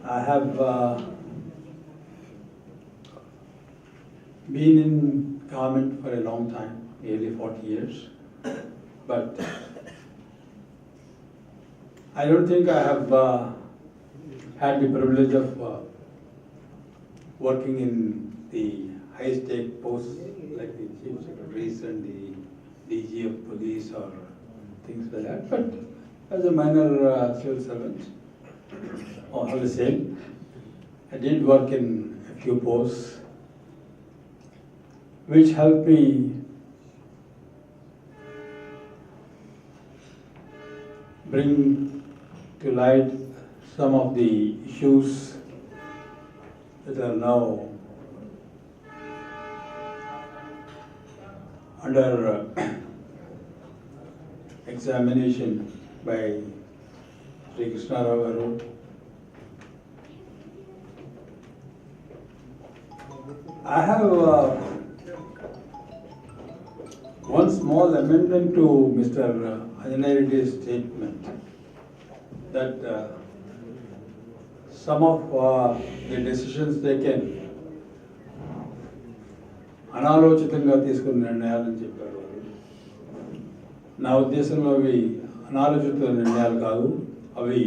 I have been in government for a long time, nearly 40 years, but I don't think I have had the privilege of working in the high-stake posts like the chief secretaries and the DG of police or things like that. But as a minor civil servant, or all the same, I did work in a few posts, which helped me bring to light some of the issues that are now under examination by Sri Krishna Rao Garu. I have one small amendment to Mr. Anjaney Reddy's statement that some of the decisions taken అనాలోచితంగా తీసుకున్న నిర్ణయాలని చెప్పారు. నా ఉద్దేశంలో అవి అనాలోచిత నిర్ణయాలు కాదు, అవి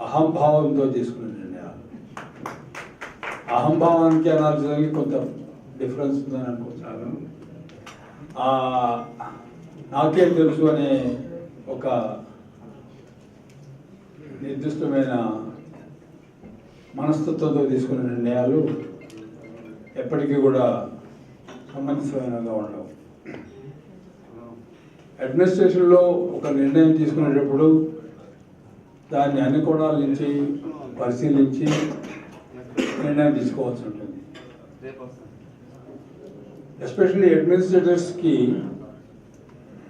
అహంభావంతో తీసుకున్న నిర్ణయాలు. అహంభావానికి అనాలోచితానికి కొంత డిఫరెన్స్ ఉందని అనుకుంటున్నాను. నాకే తెలుసు అనే ఒక నిర్దిష్టమైన మనస్తత్వంతో తీసుకున్న నిర్ణయాలు ఎప్పటికీ కూడా సమంజసమైనగా ఉండవు. అడ్మినిస్ట్రేషన్లో ఒక నిర్ణయం తీసుకునేటప్పుడు దాన్ని అన్ని కోణాల నుంచి పరిశీలించి నిర్ణయం తీసుకోవాల్సి ఉంటుంది. ఎస్పెషల్లీ అడ్మినిస్ట్రేటర్స్కి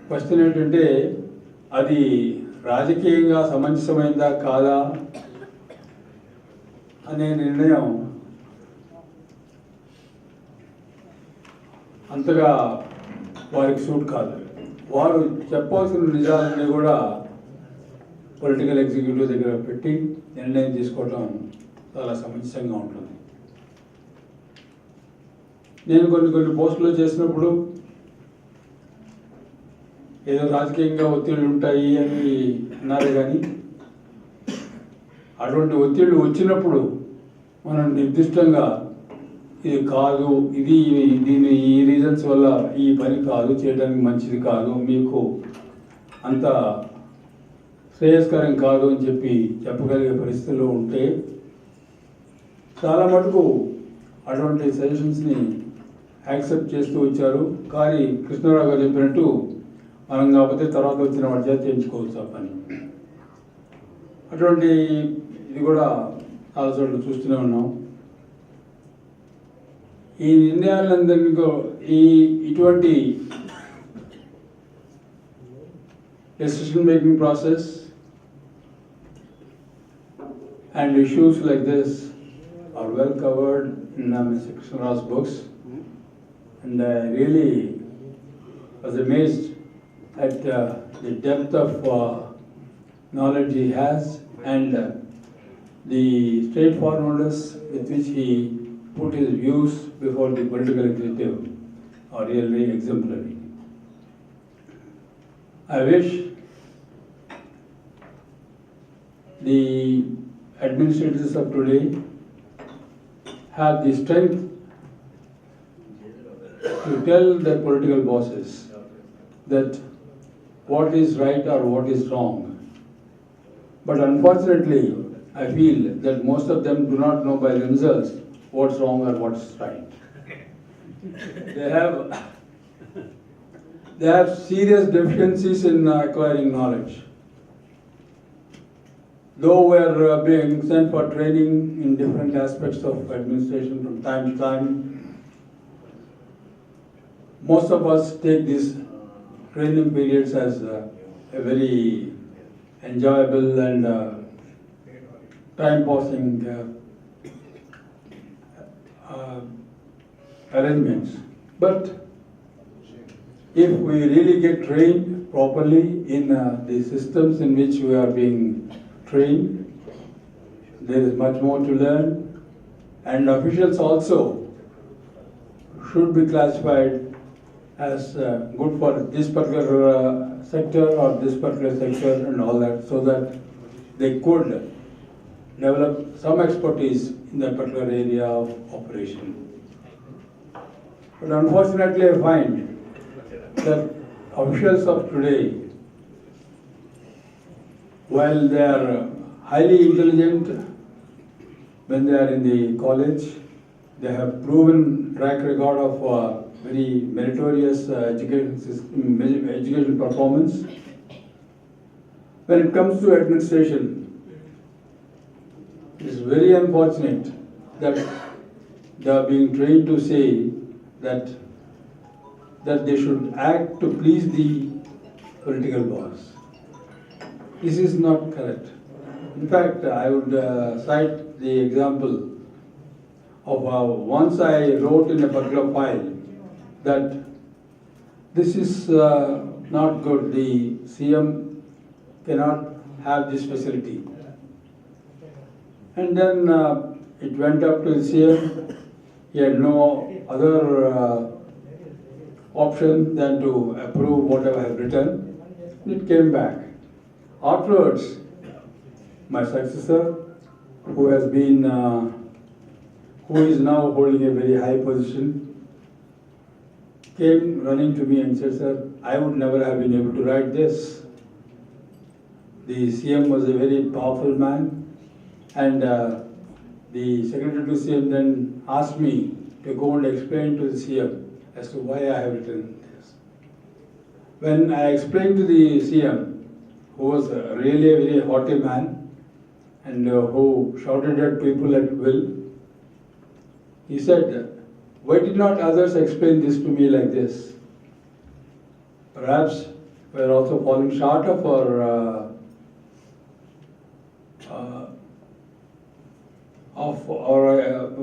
క్వశ్చన్ ఏంటంటే అది రాజకీయంగా సమంజసమైందా కాదా అనే నిర్ణయం అంతగా వారికి సూట్ కాదు. వారు చెప్పాల్సిన నిజాలన్నీ కూడా పొలిటికల్ ఎగ్జిక్యూటివ్ దగ్గర పెట్టి నిర్ణయం తీసుకోవడం చాలా సమంజసంగా ఉంటుంది. నేను కొన్ని పోస్టులు చేసినప్పుడు ఏదో రాజకీయంగా ఒత్తిళ్ళు ఉంటాయి అని అన్నారు, కానీ అటువంటి ఒత్తిళ్ళు వచ్చినప్పుడు మనం నిర్దిష్టంగా ఇది కాదు, దీని ఈ రీజన్స్ వల్ల ఈ పని కాదు, చేయడానికి మంచిది కాదు, మీకు అంత శ్రేయస్కరం కాదు అని చెప్పగలిగే పరిస్థితుల్లో ఉంటే చాలా మటుకు అటువంటి సజెషన్స్ని యాక్సెప్ట్ చేస్తూ వచ్చారు. కానీ కృష్ణారావు గారు చెప్పినట్టు మనం కాకపోతే తర్వాత వచ్చిన వాటి చేత చేయించుకోవచ్చు ఆ పని. అటువంటి ఇది కూడా చాలా చోట్ల చూస్తూనే ఉన్నాం. ఈ నిర్ణయాలందరికీ ఇటువంటి decision making process and issues like this are well covered in Mr. Krishna Rao's books, and I really was amazed at the depth of knowledge he has and the straightforwardness with which he put his views before the political executive are really exemplary. I wish the administrators of today have the strength to tell their political bosses that what is right or what is wrong. But unfortunately, I feel that most of them do not know by themselves what's wrong or what's right. They have serious deficiencies in acquiring knowledge. Though we are being sent for training in different aspects of administration from time to time, most of us take these training periods as a very enjoyable and time-passing arrangements. But if we really get trained properly in the systems in which we are being trained, there is much more to learn, and officials also should be classified as good for this particular sector or this particular sector and all that, so that they could develop some expertise in that particular area of operation. But unfortunately, I find that officials of today, while they are highly intelligent when they are in the college, they have proven track record of very meritorious education performance. When it comes to administration, it is very unfortunate that they are being trained to say that they should act to please the political boss. This is not correct. In fact, I would cite the example of once I wrote in a particular file that this is not good, the CM cannot have this facility. And then it went up to the CM, he had no other option than to approve whatever I have written. It came back. Afterwards, my successor, who is now holding a very high position, came running to me and said, "Sir, I would never have been able to write this." The CM was a very powerful man, and the secretary to CM then asked me to go and explain to the CM as to why I have written this. When I explained to the CM, who was really a very haughty man and who shouted at people at will, he said, "Why did not others explain this to me like this? Perhaps we are also falling short of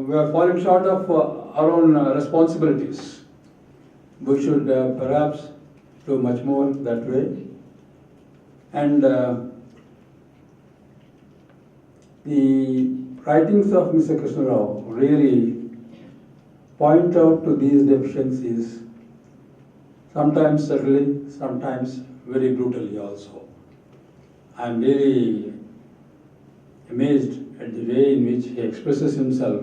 we are falling short of our own responsibilities. We should perhaps do much more that way." And the writings of Mr. Krishna Rao really point out to these deficiencies, sometimes subtly, sometimes very brutally also. I am really amazed at the way in which he expresses himself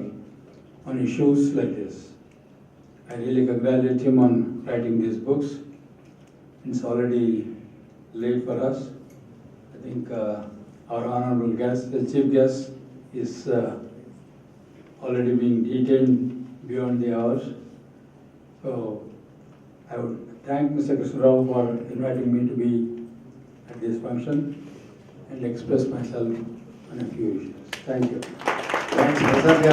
on issues like this. I really congratulate him on writing these books. It's already late for us. I think our honorable guest, the chief guest, is already being detained beyond the hours. So I would thank Mr. Krishna Rao for inviting me to be at this function and express myself on a few issues. Thank you. Thanks, Prasad.